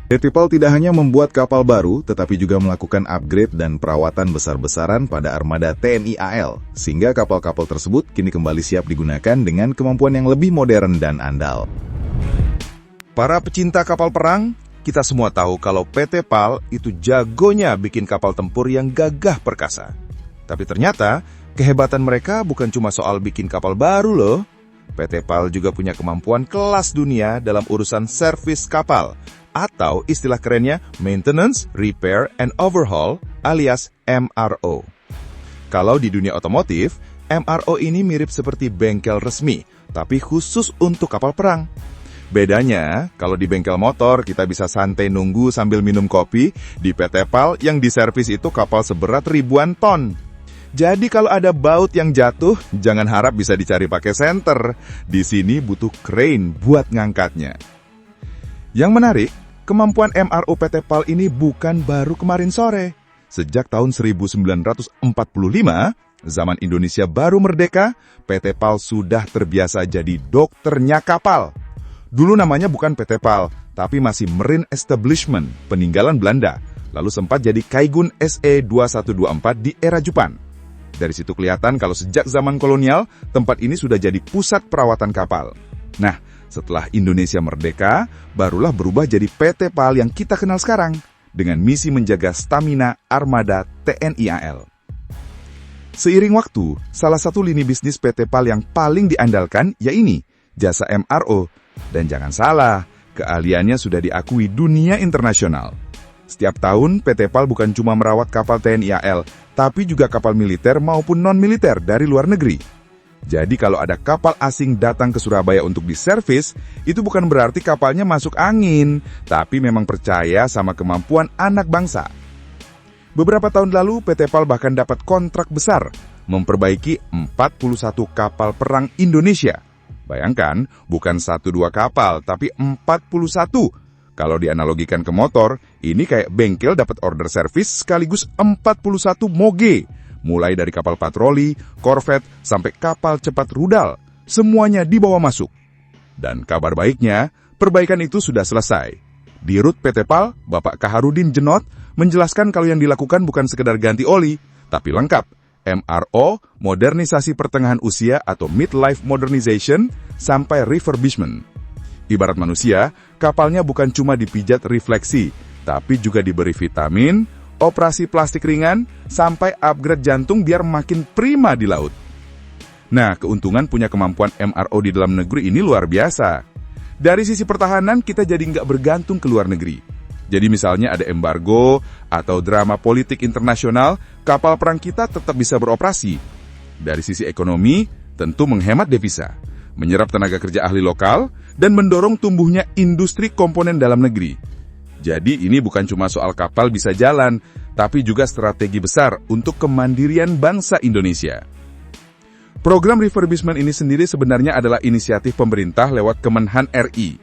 PT PAL tidak hanya membuat kapal baru, tetapi juga melakukan upgrade dan perawatan besar-besaran pada armada TNI AL, sehingga kapal-kapal tersebut kini kembali siap digunakan dengan kemampuan yang lebih modern dan andal. Para pecinta kapal perang, kita semua tahu kalau PT PAL itu jagonya bikin kapal tempur yang gagah perkasa. Tapi ternyata, kehebatan mereka bukan cuma soal bikin kapal baru loh. PT PAL juga punya kemampuan kelas dunia dalam urusan servis kapal, atau istilah kerennya Maintenance, Repair, and Overhaul alias MRO. Kalau di dunia otomotif, MRO ini mirip seperti bengkel resmi, tapi khusus untuk kapal perang. Bedanya, kalau di bengkel motor kita bisa santai nunggu sambil minum kopi, di PT PAL yang diservis itu kapal seberat ribuan ton. Jadi kalau ada baut yang jatuh, jangan harap bisa dicari pakai senter. Di sini butuh crane buat ngangkatnya. Yang menarik, kemampuan MRO PT PAL ini bukan baru kemarin sore. Sejak tahun 1945, zaman Indonesia baru merdeka, PT PAL sudah terbiasa jadi dokternya kapal. Dulu namanya bukan PT PAL, tapi masih Marine Establishment, peninggalan Belanda. Lalu sempat jadi Kaigun SE 2124 di era Jepang. Dari situ kelihatan kalau sejak zaman kolonial, tempat ini sudah jadi pusat perawatan kapal. Nah, setelah Indonesia merdeka, barulah berubah jadi PT PAL yang kita kenal sekarang, dengan misi menjaga stamina armada TNI AL. Seiring waktu, salah satu lini bisnis PT PAL yang paling diandalkan yaitu jasa MRO. Dan jangan salah, keahliannya sudah diakui dunia internasional. Setiap tahun, PT PAL bukan cuma merawat kapal TNI AL, tapi juga kapal militer maupun non-militer dari luar negeri. Jadi kalau ada kapal asing datang ke Surabaya untuk diservis, itu bukan berarti kapalnya masuk angin, tapi memang percaya sama kemampuan anak bangsa. Beberapa tahun lalu, PT PAL bahkan dapat kontrak besar, memperbaiki 41 kapal perang Indonesia. Bayangkan, bukan 1-2 kapal, tapi 41. Kalau dianalogikan ke motor, ini kayak bengkel dapat order servis sekaligus 41 moge. Mulai dari kapal patroli, korvet, sampai kapal cepat rudal, semuanya dibawa masuk. Dan kabar baiknya, perbaikan itu sudah selesai. Di Rut PT PAL, Bapak Kaharudin Jenot menjelaskan kalau yang dilakukan bukan sekedar ganti oli, tapi lengkap. MRO, modernisasi pertengahan usia atau midlife modernization, sampai refurbishment. Ibarat manusia, kapalnya bukan cuma dipijat refleksi, tapi juga diberi vitamin, operasi plastik ringan, sampai upgrade jantung biar makin prima di laut. Nah, keuntungan punya kemampuan MRO di dalam negeri ini luar biasa. Dari sisi pertahanan, kita jadi nggak bergantung ke luar negeri. Jadi misalnya ada embargo atau drama politik internasional, kapal perang kita tetap bisa beroperasi. Dari sisi ekonomi, tentu menghemat devisa, menyerap tenaga kerja ahli lokal, dan mendorong tumbuhnya industri komponen dalam negeri. Jadi ini bukan cuma soal kapal bisa jalan, tapi juga strategi besar untuk kemandirian bangsa Indonesia. Program refurbishment ini sendiri sebenarnya adalah inisiatif pemerintah lewat Kemenhan RI.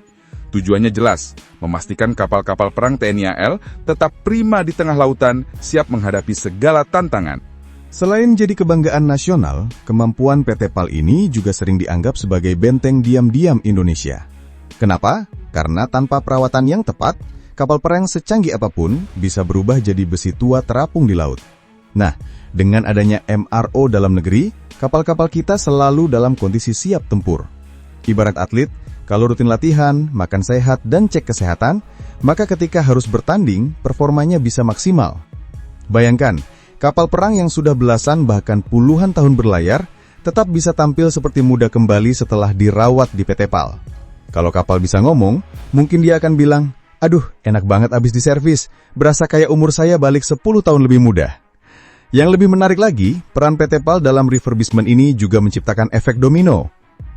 Tujuannya jelas, memastikan kapal-kapal perang TNI AL tetap prima di tengah lautan, siap menghadapi segala tantangan. Selain jadi kebanggaan nasional, kemampuan PT PAL ini juga sering dianggap sebagai benteng diam-diam Indonesia. Kenapa? Karena tanpa perawatan yang tepat, kapal perang secanggih apapun bisa berubah jadi besi tua terapung di laut. Nah, dengan adanya MRO dalam negeri, kapal-kapal kita selalu dalam kondisi siap tempur. Ibarat atlet, kalau rutin latihan, makan sehat, dan cek kesehatan, maka ketika harus bertanding, performanya bisa maksimal. Bayangkan, kapal perang yang sudah belasan bahkan puluhan tahun berlayar, tetap bisa tampil seperti muda kembali setelah dirawat di PT PAL. Kalau kapal bisa ngomong, mungkin dia akan bilang, "Aduh, enak banget abis diservis, berasa kayak umur saya balik 10 tahun lebih muda." Yang lebih menarik lagi, peran PT PAL dalam refurbishment ini juga menciptakan efek domino.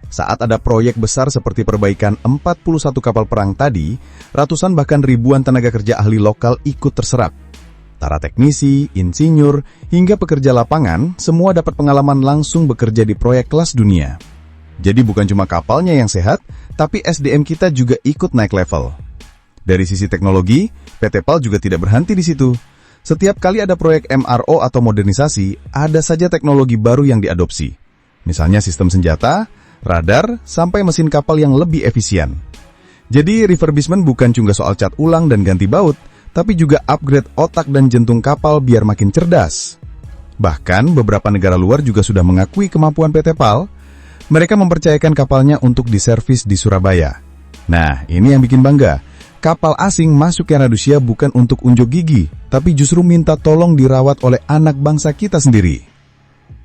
Saat ada proyek besar seperti perbaikan 41 kapal perang tadi, ratusan bahkan ribuan tenaga kerja ahli lokal ikut terserap. Para teknisi, insinyur, hingga pekerja lapangan, semua dapat pengalaman langsung bekerja di proyek kelas dunia. Jadi bukan cuma kapalnya yang sehat, tapi SDM kita juga ikut naik level. Dari sisi teknologi, PT PAL juga tidak berhenti di situ. Setiap kali ada proyek MRO atau modernisasi, ada saja teknologi baru yang diadopsi. Misalnya sistem senjata, radar, sampai mesin kapal yang lebih efisien. Jadi refurbishment bukan cuma soal cat ulang dan ganti baut, tapi juga upgrade otak dan jantung kapal biar makin cerdas. Bahkan beberapa negara luar juga sudah mengakui kemampuan PT PAL. Mereka mempercayakan kapalnya untuk diservis di Surabaya. Nah, ini yang bikin bangga. Kapal asing masuk ke Rusia bukan untuk unjuk gigi, tapi justru minta tolong dirawat oleh anak bangsa kita sendiri.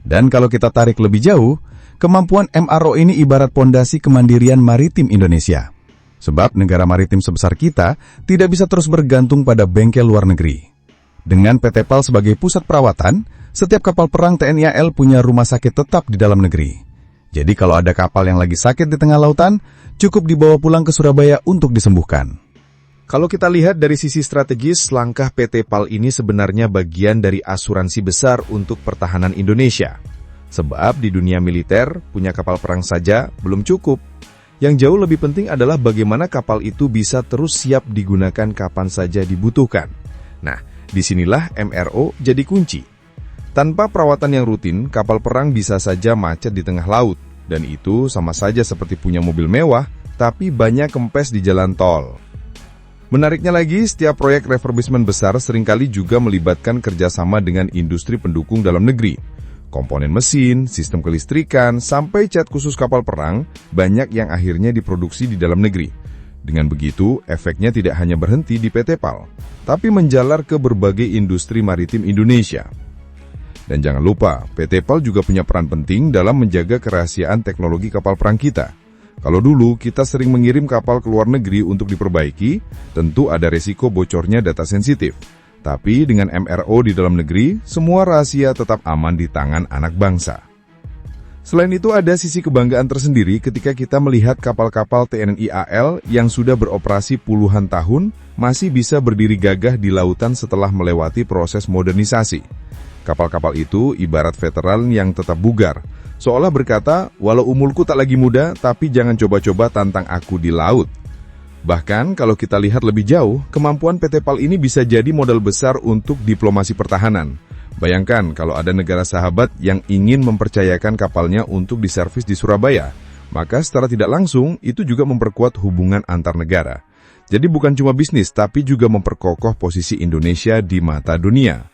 Dan kalau kita tarik lebih jauh, kemampuan MRO ini ibarat pondasi kemandirian maritim Indonesia. Sebab negara maritim sebesar kita tidak bisa terus bergantung pada bengkel luar negeri. Dengan PT PAL sebagai pusat perawatan, setiap kapal perang TNI AL punya rumah sakit tetap di dalam negeri. Jadi kalau ada kapal yang lagi sakit di tengah lautan, cukup dibawa pulang ke Surabaya untuk disembuhkan. Kalau kita lihat dari sisi strategis, langkah PT PAL ini sebenarnya bagian dari asuransi besar untuk pertahanan Indonesia. Sebab di dunia militer, punya kapal perang saja belum cukup. Yang jauh lebih penting adalah bagaimana kapal itu bisa terus siap digunakan kapan saja dibutuhkan. Nah, disinilah MRO jadi kunci. Tanpa perawatan yang rutin, kapal perang bisa saja macet di tengah laut. Dan itu sama saja seperti punya mobil mewah, tapi banyak kempes di jalan tol. Menariknya lagi, setiap proyek refurbishment besar seringkali juga melibatkan kerjasama dengan industri pendukung dalam negeri. Komponen mesin, sistem kelistrikan, sampai cat khusus kapal perang, banyak yang akhirnya diproduksi di dalam negeri. Dengan begitu, efeknya tidak hanya berhenti di PT PAL, tapi menjalar ke berbagai industri maritim Indonesia. Dan jangan lupa, PT PAL juga punya peran penting dalam menjaga kerahasiaan teknologi kapal perang kita. Kalau dulu kita sering mengirim kapal ke luar negeri untuk diperbaiki, tentu ada resiko bocornya data sensitif. Tapi dengan MRO di dalam negeri, semua rahasia tetap aman di tangan anak bangsa. Selain itu ada sisi kebanggaan tersendiri ketika kita melihat kapal-kapal TNI AL yang sudah beroperasi puluhan tahun masih bisa berdiri gagah di lautan setelah melewati proses modernisasi. Kapal-kapal itu ibarat veteran yang tetap bugar, seolah berkata, walau umurku tak lagi muda, tapi jangan coba-coba tantang aku di laut. Bahkan kalau kita lihat lebih jauh, kemampuan PT PAL ini bisa jadi modal besar untuk diplomasi pertahanan. Bayangkan kalau ada negara sahabat yang ingin mempercayakan kapalnya untuk diservis di Surabaya, maka secara tidak langsung itu juga memperkuat hubungan antar negara. Jadi bukan cuma bisnis, tapi juga memperkokoh posisi Indonesia di mata dunia.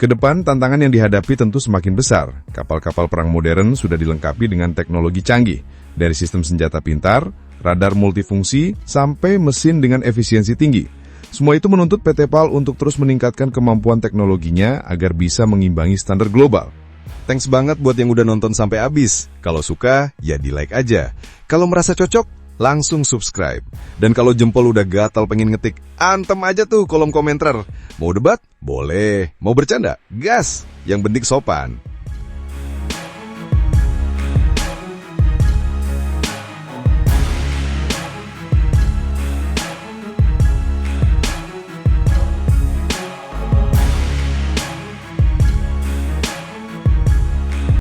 Kedepan, tantangan yang dihadapi tentu semakin besar. Kapal-kapal perang modern sudah dilengkapi dengan teknologi canggih, dari sistem senjata pintar, radar multifungsi, sampai mesin dengan efisiensi tinggi. Semua itu menuntut PT PAL untuk terus meningkatkan kemampuan teknologinya agar bisa mengimbangi standar global. Thanks banget buat yang udah nonton sampai habis. Kalau suka, ya di-like aja. Kalau merasa cocok, langsung subscribe. Dan kalau jempol udah gatal pengen ngetik, antem aja tuh kolom komentar. Mau debat? Boleh. Mau bercanda? Gas. Yang penting sopan.